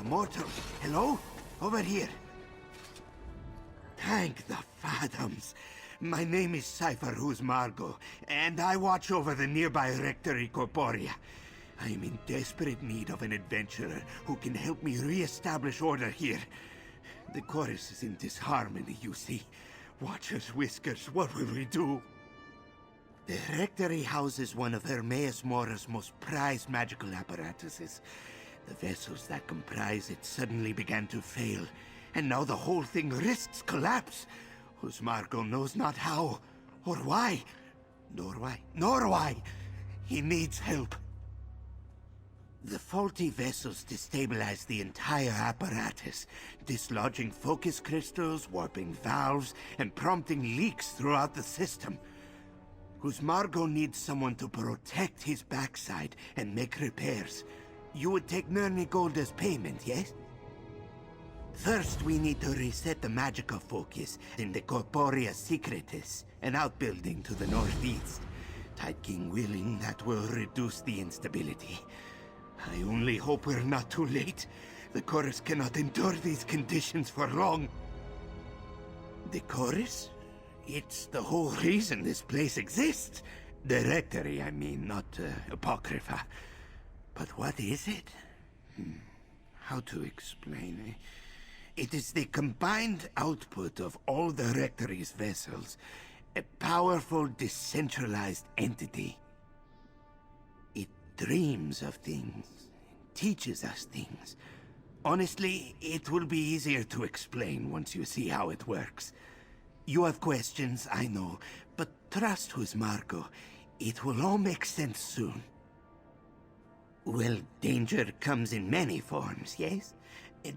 mortal. Hello? Over here. Thank the Phantoms. My name is Cypher Margo, and I watch over the nearby Rectory Corporea. I am in desperate need of an adventurer who can help me re-establish order here. The chorus is in disharmony, you see. Watchers, Whiskers, what will we do? The Rectory houses one of Hermaeus Mora's most prized magical apparatuses. The vessels that comprise it suddenly began to fail, and now the whole thing risks collapse. Margo knows not how, or why, nor why. He needs help. The faulty vessels destabilize the entire apparatus, dislodging focus crystals, warping valves, and prompting leaks throughout the system. Margo needs someone to protect his backside and make repairs. You would take Nurni gold as payment, yes? First, we need to reset the magical focus in the Corporea Secretis, an outbuilding to the northeast. Tide King willing, that will reduce the instability. I only hope we're not too late. The Chorus cannot endure these conditions for long. The Chorus? It's the whole reason this place exists. The Rectory, I mean, not Apocrypha. But what is it? How to explain? It is the combined output of all the Rectory's vessels. A powerful, decentralized entity. It dreams of things, teaches us things. Honestly, it will be easier to explain once you see how it works. You have questions, I know, but trust Margo. It will all make sense soon. Well, danger comes in many forms, yes?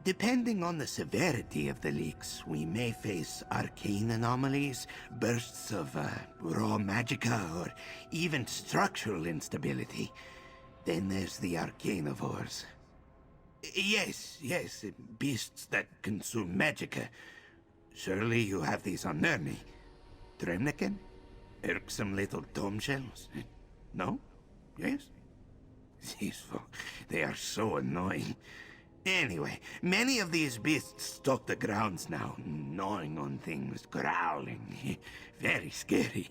Depending on the severity of the leaks, we may face arcane anomalies, bursts of raw magicka, or even structural instability. Then there's the arcanivores. Yes, beasts that consume magicka. Surely you have these on Nurni. Dremniken? Irksome little dome shells? No? Yes? These folk, they are so annoying. Anyway, many of these beasts stalk the grounds now, gnawing on things, growling. Very scary.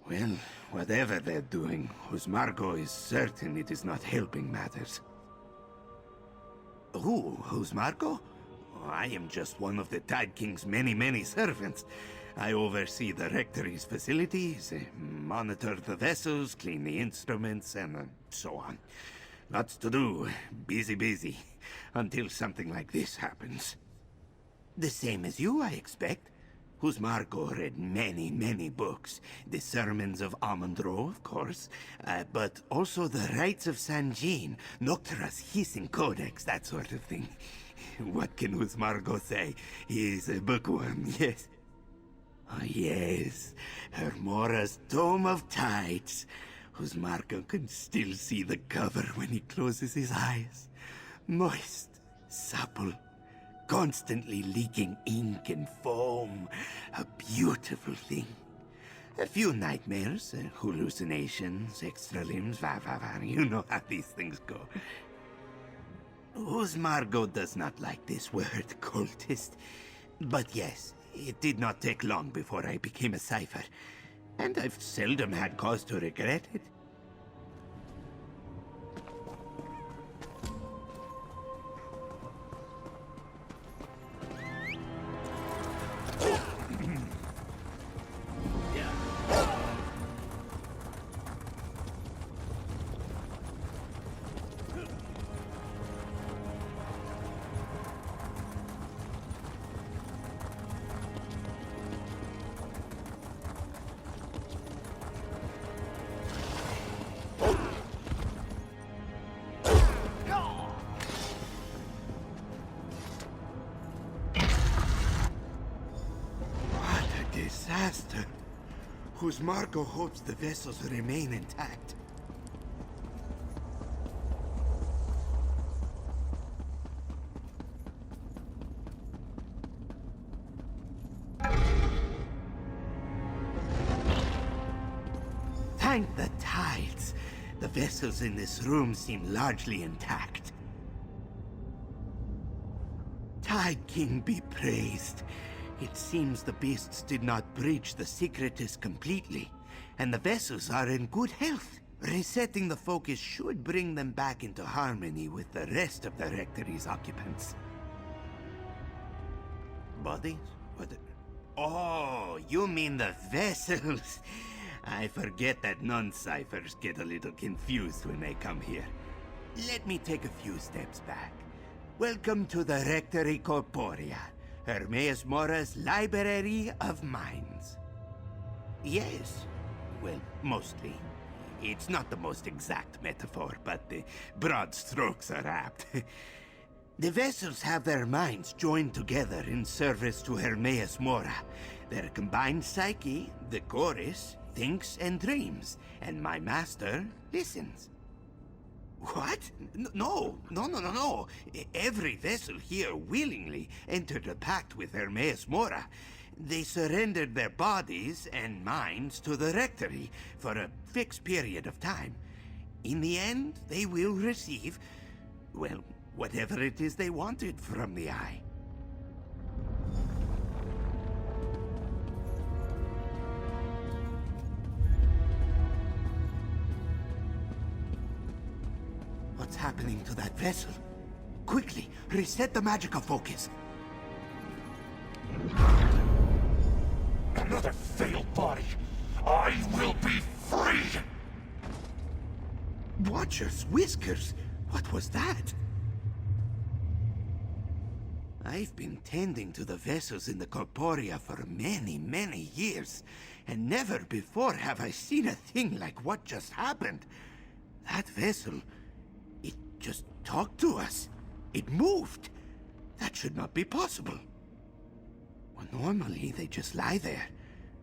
Well, whatever they're doing, Margo is certain it is not helping matters. Who? Margo? I am just one of the Tide King's many servants. I oversee the Rectory's facilities, monitor the vessels, clean the instruments, and so on. Lots to do, busy, until something like this happens. The same as you, I expect. Margo read many books. The Sermons of Amandro, of course, but also the Rites of San Jean, Noctra's Hissing Codex, that sort of thing. What can Margo say? He's a bookworm, yes. Oh, yes, Mora's Tome of Tides. Margo can still see the cover when he closes his eyes. Moist, supple, constantly leaking ink and foam. A beautiful thing. A few nightmares, hallucinations, extra limbs, you know how these things go. Margo does not like this word, cultist. But yes, it did not take long before I became a cipher. And I've seldom had cause to regret it. Disaster. Margo hopes the vessels remain intact. Thank the tides. The vessels in this room seem largely intact. Tide King be praised. It seems the beasts did not breach the secretus completely, and the vessels are in good health. Resetting the focus should bring them back into harmony with the rest of the Rectory's occupants. Bodies? What? Oh, you mean the vessels? I forget that non-ciphers get a little confused when they come here. Let me take a few steps back. Welcome to the Rectory Corporea, Hermaeus Mora's Library of Minds. Yes, well, mostly. It's not the most exact metaphor, but the broad strokes are apt. The vessels have their minds joined together in service to Hermaeus Mora. Their combined psyche, the chorus, thinks and dreams, and my master listens. What? No. Every vessel here willingly entered a pact with Hermaeus Mora. They surrendered their bodies and minds to the Rectory for a fixed period of time. In the end, they will receive, well, whatever it is they wanted from the Eye. What's happening to that vessel? Quickly, reset the magical focus. Another failed body. I will be free! Watchers, Whiskers, what was that? I've been tending to the vessels in the Corporea for many, many years, and never before have I seen a thing like what just happened. That vessel, it just talked to us. It moved. That should not be possible. Well, normally they just lie there.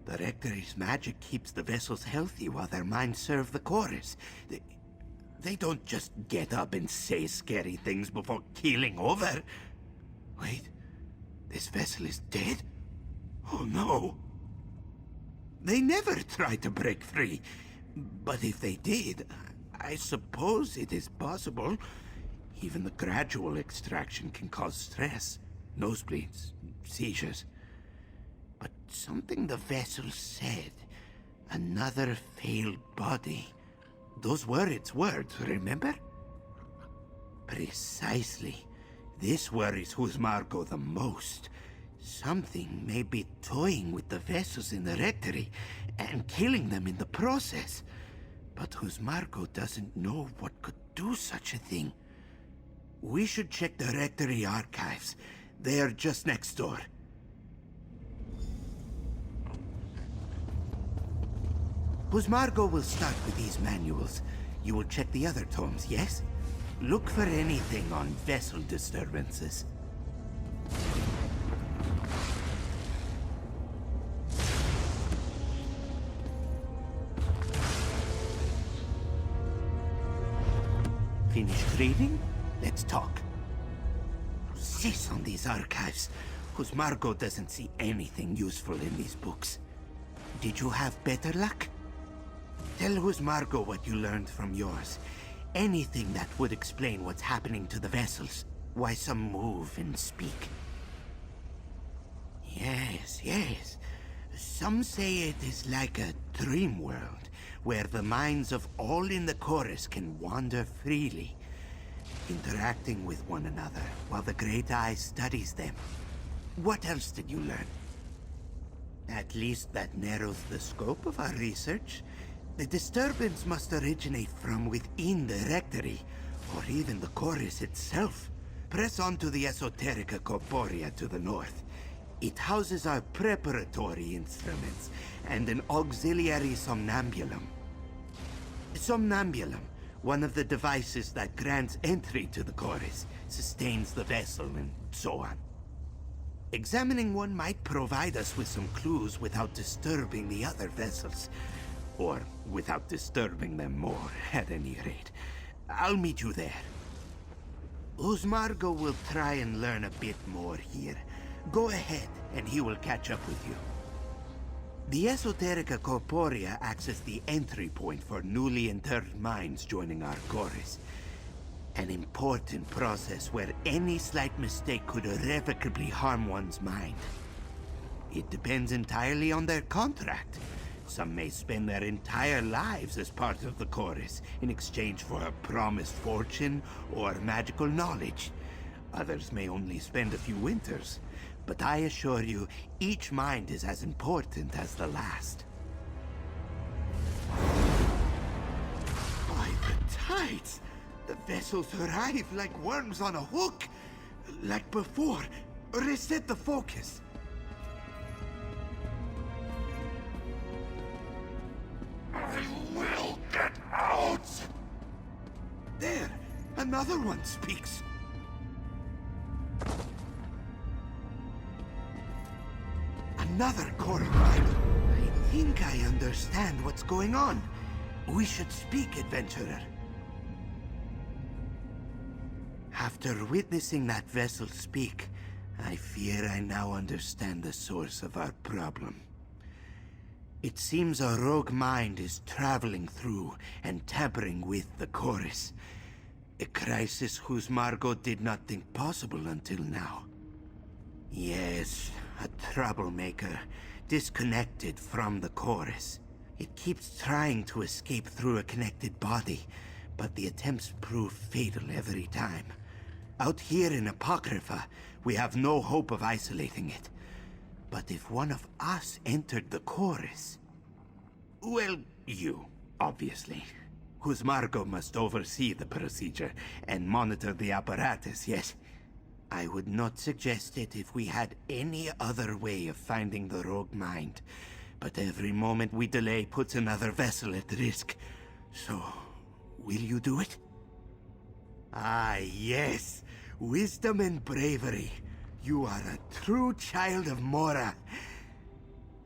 The Rectory's magic keeps the vessels healthy while their minds serve the chorus. They don't just get up and say scary things before keeling over. Wait, this vessel is dead? Oh no! They never tried to break free. But if they did, I suppose it is possible. Even the gradual extraction can cause stress, nosebleeds, seizures. But something the vessel said, another failed body. Those were its words, remember? Precisely. This worries Husmargo the most. Something may be toying with the vessels in the Rectory and killing them in the process. But Husmargo doesn't know what could do such a thing. We should check the Rectory archives. They are just next door. Husmargo will start with these manuals. You will check the other tomes, yes? Look for anything on vessel disturbances. Finished reading? Let's talk. Cease on these archives. Husmargo doesn't see anything useful in these books. Did you have better luck? Tell Husmargo what you learned from yours. Anything that would explain what's happening to the vessels. Why some move and speak. Yes. Some say it is like a dream world, where the minds of all in the chorus can wander freely, interacting with one another while the Great Eye studies them. What else did you learn? At least that narrows the scope of our research. The disturbance must originate from within the Rectory, or even the chorus itself. Press on to the Esoterica Corporea to the north. It houses our preparatory instruments and an auxiliary somnambulum. Somnambulum, one of the devices that grants entry to the chorus, sustains the vessel, and so on. Examining one might provide us with some clues without disturbing the other vessels. Or without disturbing them more, at any rate. I'll meet you there. Husmargo will try and learn a bit more here. Go ahead, and he will catch up with you. The Esoterica Corporea acts as the entry point for newly interred minds joining our chorus. An important process where any slight mistake could irrevocably harm one's mind. It depends entirely on their contract. Some may spend their entire lives as part of the chorus in exchange for a promised fortune or magical knowledge. Others may only spend a few winters, but I assure you, each mind is as important as the last. By the tides! The vessels arrive like worms on a hook! Like before. Reset the focus. I will get out! There! Another one speaks. Another coral mine. I think I understand what's going on. We should speak, adventurer. After witnessing that vessel speak, I fear I now understand the source of our problem. It seems a rogue mind is traveling through and tampering with the chorus. A crisis whose Margot did not think possible until now. Yes, a troublemaker, disconnected from the chorus. It keeps trying to escape through a connected body, but the attempts prove fatal every time. Out here in Apocrypha, we have no hope of isolating it. But if one of us entered the chorus... Well, you, obviously. Whose Margot must oversee the procedure and monitor the apparatus, yes? I would not suggest it if we had any other way of finding the rogue mind. But every moment we delay puts another vessel at risk. So, will you do it? Ah, yes. Wisdom and bravery. You are a true child of Mora.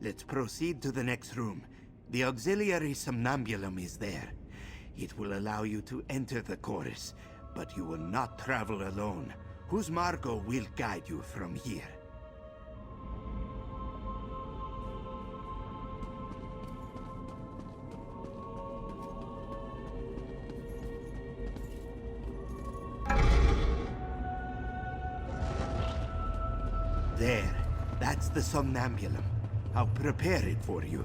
Let's proceed to the next room. The auxiliary somnambulum is there. It will allow you to enter the chorus, but you will not travel alone. Whose Margot will guide you from here. There. That's the somnambulum. I'll prepare it for you.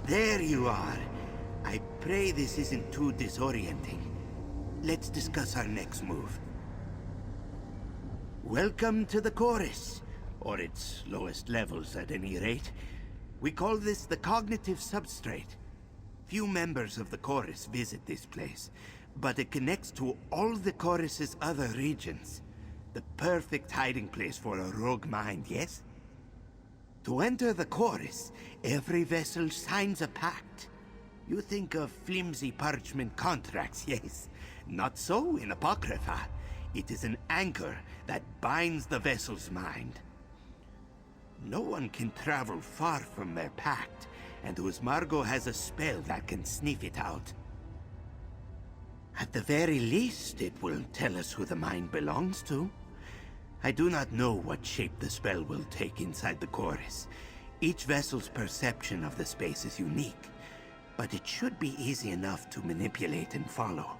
There you are. I pray this isn't too disorienting. Let's discuss our next move. Welcome to the chorus, or its lowest levels at any rate. We call this the cognitive substrate. Few members of the chorus visit this place, but it connects to all the chorus's other regions. The perfect hiding place for a rogue mind, yes? To enter the chorus, every vessel signs a pact. You think of flimsy parchment contracts, yes? Not so in Apocrypha. It is an anchor that binds the vessel's mind. No one can travel far from their pact, and whose Margot has a spell that can sniff it out. At the very least, it will tell us who the mind belongs to. I do not know what shape the spell will take inside the chorus. Each vessel's perception of the space is unique, but it should be easy enough to manipulate and follow.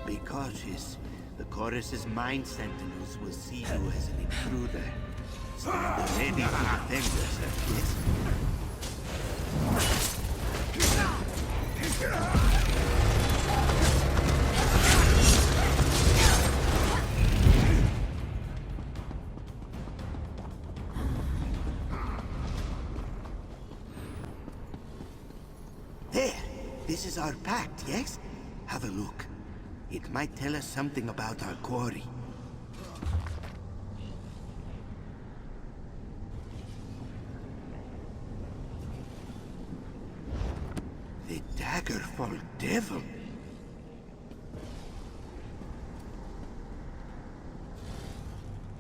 Be cautious. The chorus's mind sentinels will see you as an intruder. Stand ready to defend yourself, yes? There! This is our pact, yes? Have a look. It might tell us something about our quarry. Daggerfall Devil.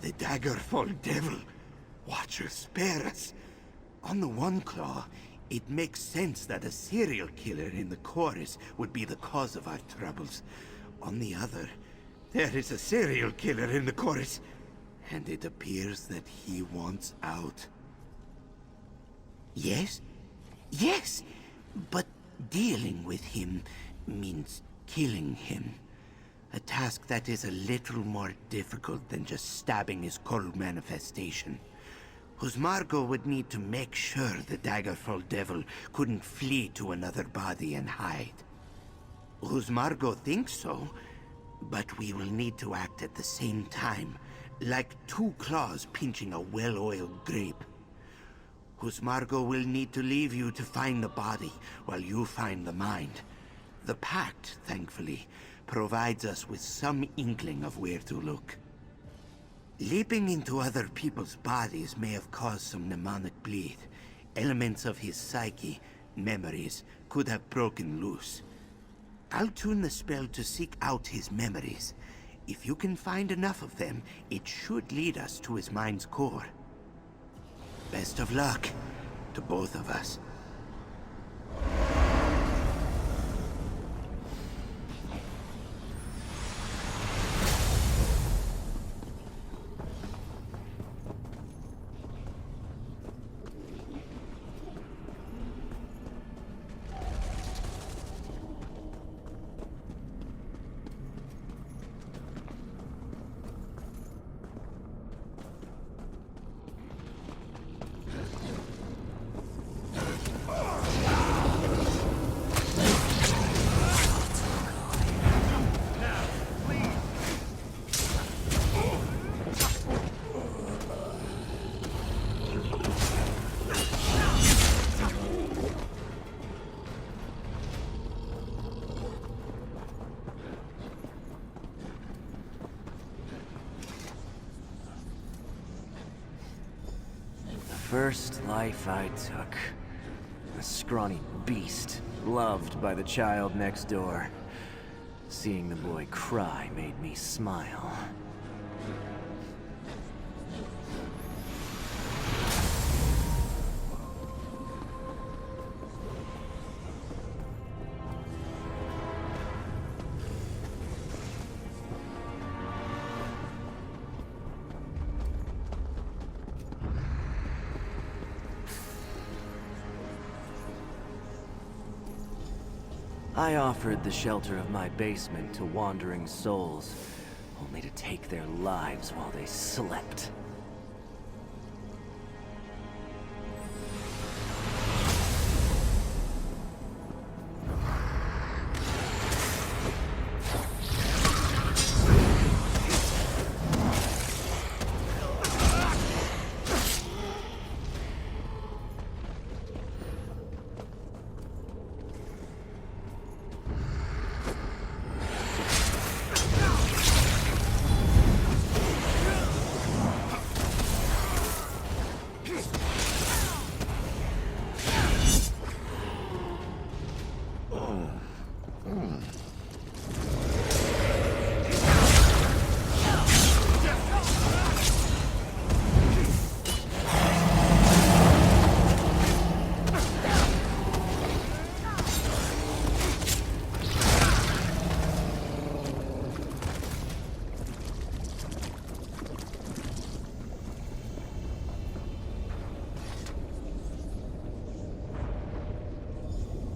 The Daggerfall Devil. Watcher, spare us. On the one claw, it makes sense that a serial killer in the chorus would be the cause of our troubles. On the other, there is a serial killer in the chorus, and it appears that he wants out. Yes? Yes! But dealing with him means killing him. A task that is a little more difficult than just stabbing his cold manifestation. Husmargo would need to make sure the Daggerfall Devil couldn't flee to another body and hide. Husmargo thinks so, but we will need to act at the same time, like two claws pinching a well-oiled grape. Husmargo will need to leave you to find the body while you find the mind. The Pact, thankfully, provides us with some inkling of where to look. Leaping into other people's bodies may have caused some mnemonic bleed. Elements of his psyche, memories, could have broken loose. I'll tune the spell to seek out his memories. If you can find enough of them, it should lead us to his mind's core. Best of luck to both of us. First life I took. A scrawny beast, loved by the child next door. Seeing the boy cry made me smile. I offered the shelter of my basement to wandering souls, only to take their lives while they slept.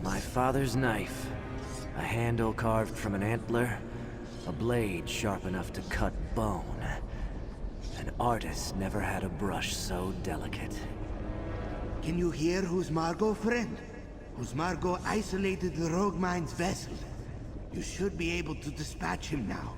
My father's knife. A handle carved from an antler. A blade sharp enough to cut bone. An artist never had a brush so delicate. Can you hear Husmargo, friend? Husmargo isolated the rogue mine's vessel. You should be able to dispatch him now.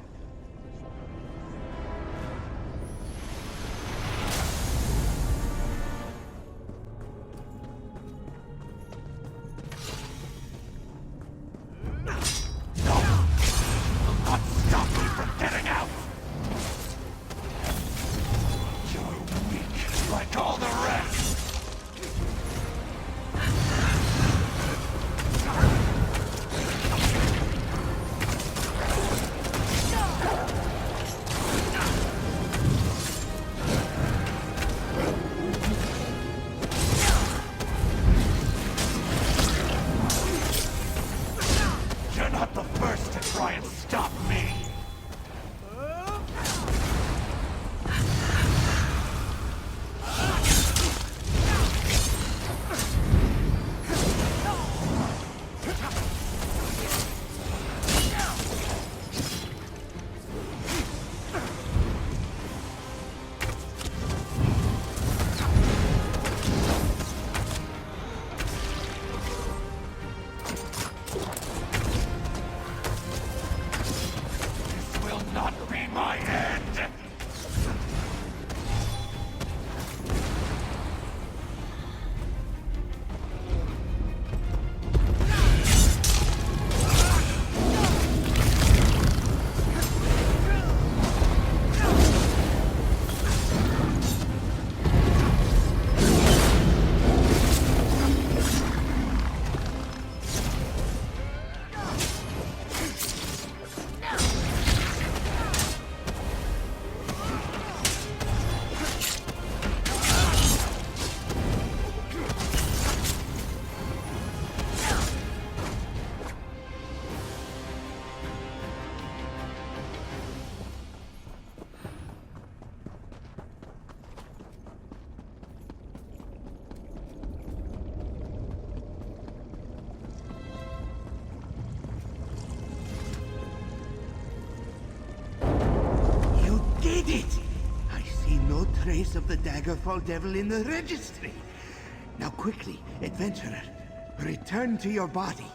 curse of the Daggerfall Devil in the registry. Now quickly, adventurer, return to your body.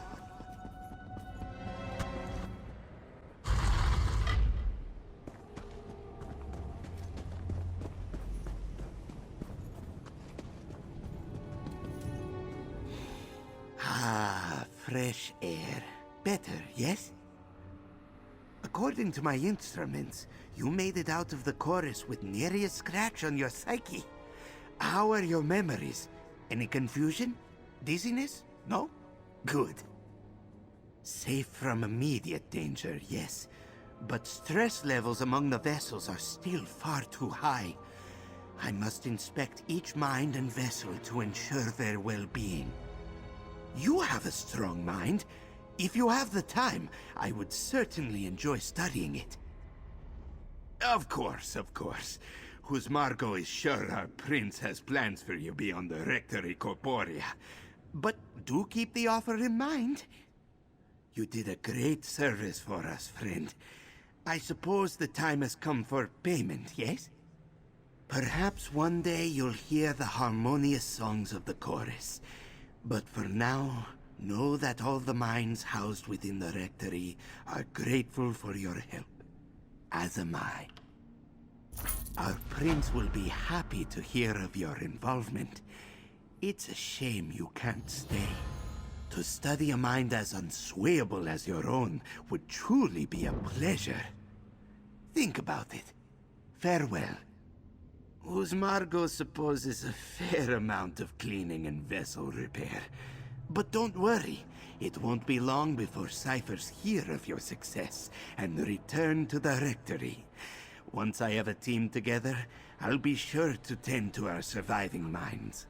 Ah, fresh air. Better, yes? According to my instruments, you made it out of the chorus with nary a scratch on your psyche. How are your memories? Any confusion? Dizziness? No? Good. Safe from immediate danger, yes. But stress levels among the vessels are still far too high. I must inspect each mind and vessel to ensure their well-being. You have a strong mind. If you have the time, I would certainly enjoy studying it. Of course, of course. Whose Margot is sure our prince has plans for you beyond the Rectory Corporea. But do keep the offer in mind. You did a great service for us, friend. I suppose the time has come for payment, yes? Perhaps one day you'll hear the harmonious songs of the chorus. But for now, know that all the minds housed within the Rectory are grateful for your help. As am I. Our prince will be happy to hear of your involvement. It's a shame you can't stay. To study a mind as unswayable as your own would truly be a pleasure. Think about it. Farewell. Whose Margot supposes a fair amount of cleaning and vessel repair. But don't worry, it won't be long before ciphers hear of your success and return to the Rectory. Once I have a team together, I'll be sure to tend to our surviving minds.